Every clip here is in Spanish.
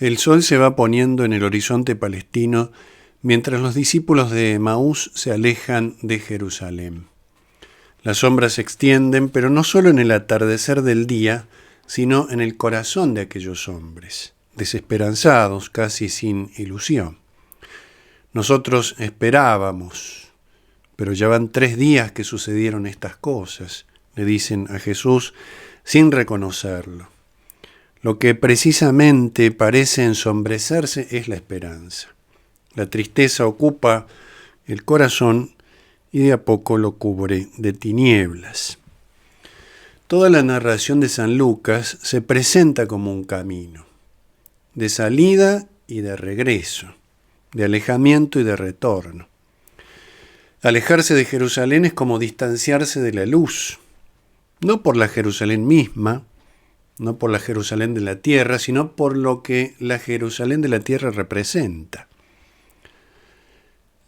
El sol se va poniendo en el horizonte palestino mientras los discípulos de Emaús se alejan de Jerusalén. Las sombras se extienden, pero no solo en el atardecer del día, sino en el corazón de aquellos hombres, desesperanzados, casi sin ilusión. Nosotros esperábamos, pero ya van 3 días que sucedieron estas cosas, le dicen a Jesús sin reconocerlo. Lo que precisamente parece ensombrecerse es la esperanza. La tristeza ocupa el corazón y de a poco lo cubre de tinieblas. Toda la narración de San Lucas se presenta como un camino, de salida y de regreso, de alejamiento y de retorno. Alejarse de Jerusalén es como distanciarse de la luz, no por la Jerusalén misma, no por la Jerusalén de la tierra, sino por lo que la Jerusalén de la tierra representa.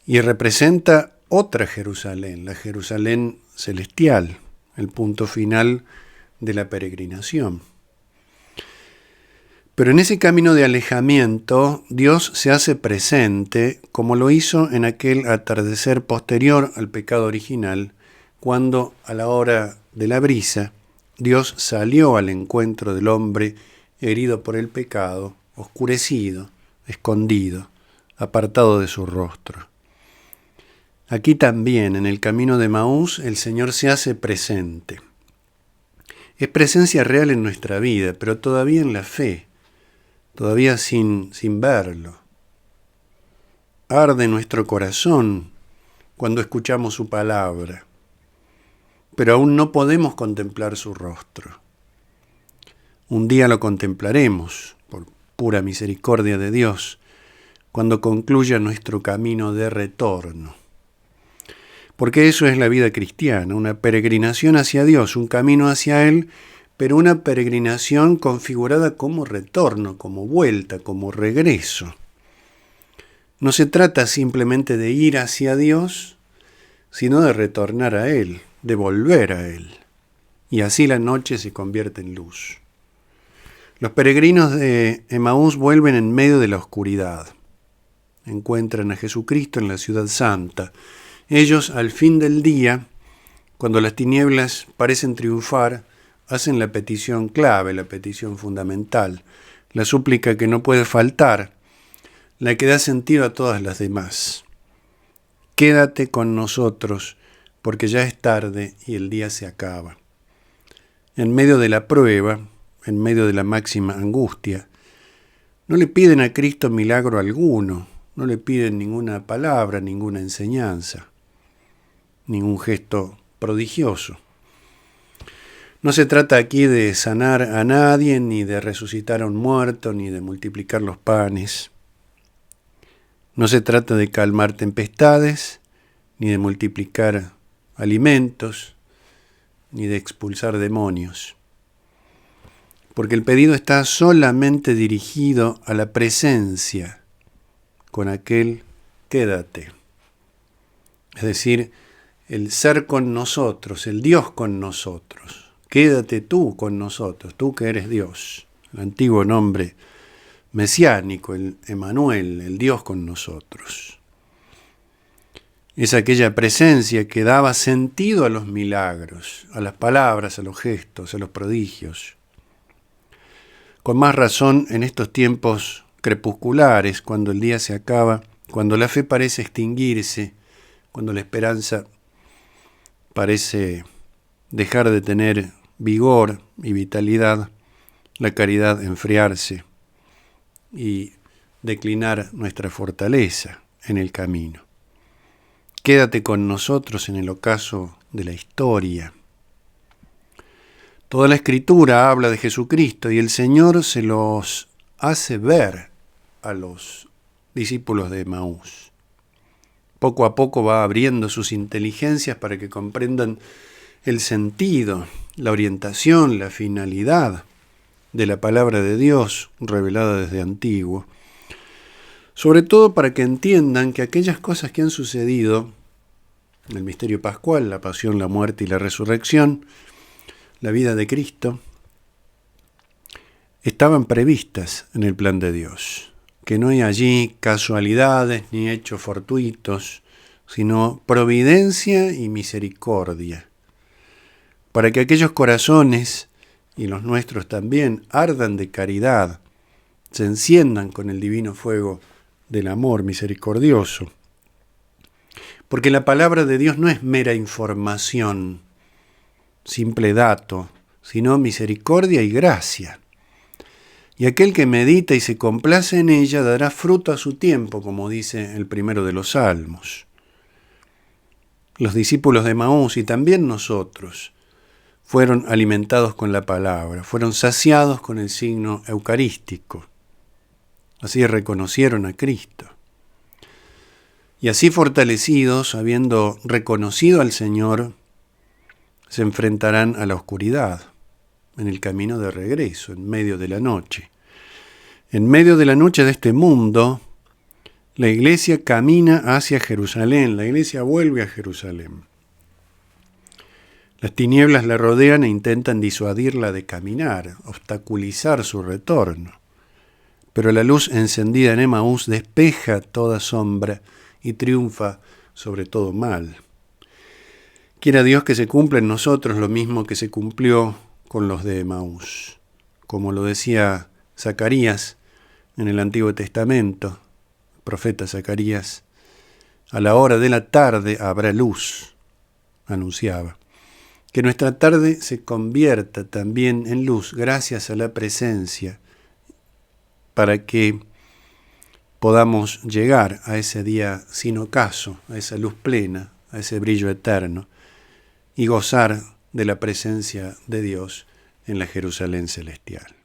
Y representa otra Jerusalén, la Jerusalén celestial, el punto final de la peregrinación. Pero en ese camino de alejamiento, Dios se hace presente como lo hizo en aquel atardecer posterior al pecado original, cuando a la hora de la brisa, Dios salió al encuentro del hombre herido por el pecado, oscurecido, escondido, apartado de su rostro. Aquí también, en el camino de Emaús, el Señor se hace presente. Es presencia real en nuestra vida, pero todavía en la fe, todavía sin verlo. Arde nuestro corazón cuando escuchamos su palabra, pero aún no podemos contemplar su rostro. Un día lo contemplaremos, por pura misericordia de Dios, cuando concluya nuestro camino de retorno. Porque eso es la vida cristiana, una peregrinación hacia Dios, un camino hacia Él, pero una peregrinación configurada como retorno, como vuelta, como regreso. No se trata simplemente de ir hacia Dios, sino de retornar a Él, de volver a Él. Y así la noche se convierte en luz. Los peregrinos de Emaús vuelven en medio de la oscuridad. Encuentran a Jesucristo en la ciudad santa. Ellos, al fin del día, cuando las tinieblas parecen triunfar, hacen la petición clave, la petición fundamental, la súplica que no puede faltar, la que da sentido a todas las demás. Quédate con nosotros, porque ya es tarde y el día se acaba. En medio de la prueba, en medio de la máxima angustia, no le piden a Cristo milagro alguno, no le piden ninguna palabra, ninguna enseñanza, ningún gesto prodigioso. No se trata aquí de sanar a nadie, ni de resucitar a un muerto, ni de multiplicar los panes. No se trata de calmar tempestades, ni de multiplicar alimentos, ni de expulsar demonios. Porque el pedido está solamente dirigido a la presencia con aquel quédate. Es decir, el ser con nosotros, el Dios con nosotros. Quédate tú con nosotros, tú que eres Dios. El antiguo nombre mesiánico, el Emmanuel, el Dios con nosotros. Es aquella presencia que daba sentido a los milagros, a las palabras, a los gestos, a los prodigios. Con más razón en estos tiempos crepusculares, cuando el día se acaba, cuando la fe parece extinguirse, cuando la esperanza parece dejar de tener vigor y vitalidad, la caridad enfriarse y declinar nuestra fortaleza en el camino. Quédate con nosotros en el ocaso de la historia. Toda la Escritura habla de Jesucristo y el Señor se los hace ver a los discípulos de Emaús. Poco a poco va abriendo sus inteligencias para que comprendan el sentido, la orientación, la finalidad de la palabra de Dios revelada desde antiguo. Sobre todo para que entiendan que aquellas cosas que han sucedido, el misterio pascual, la pasión, la muerte y la resurrección, la vida de Cristo, estaban previstas en el plan de Dios, que no hay allí casualidades ni hechos fortuitos, sino providencia y misericordia, para que aquellos corazones, y los nuestros también, ardan de caridad, se enciendan con el divino fuego del amor misericordioso. Porque la palabra de Dios no es mera información, simple dato, sino misericordia y gracia. Y aquel que medita y se complace en ella dará fruto a su tiempo, como dice el primero de los Salmos. Los discípulos de Maús y también nosotros fueron alimentados con la palabra, fueron saciados con el signo eucarístico. Así reconocieron a Cristo. Y así fortalecidos, habiendo reconocido al Señor, se enfrentarán a la oscuridad en el camino de regreso, en medio de la noche. En medio de la noche de este mundo, la iglesia camina hacia Jerusalén, la iglesia vuelve a Jerusalén. Las tinieblas la rodean e intentan disuadirla de caminar, obstaculizar su retorno. Pero la luz encendida en Emaús despeja toda sombra y triunfa sobre todo mal. Quiera Dios que se cumpla en nosotros lo mismo que se cumplió con los de Emaús. Como lo decía Zacarías en el Antiguo Testamento, el profeta Zacarías, a la hora de la tarde habrá luz, anunciaba. Que nuestra tarde se convierta también en luz gracias a la presencia, para que podamos llegar a ese día sin ocaso, a esa luz plena, a ese brillo eterno, y gozar de la presencia de Dios en la Jerusalén celestial.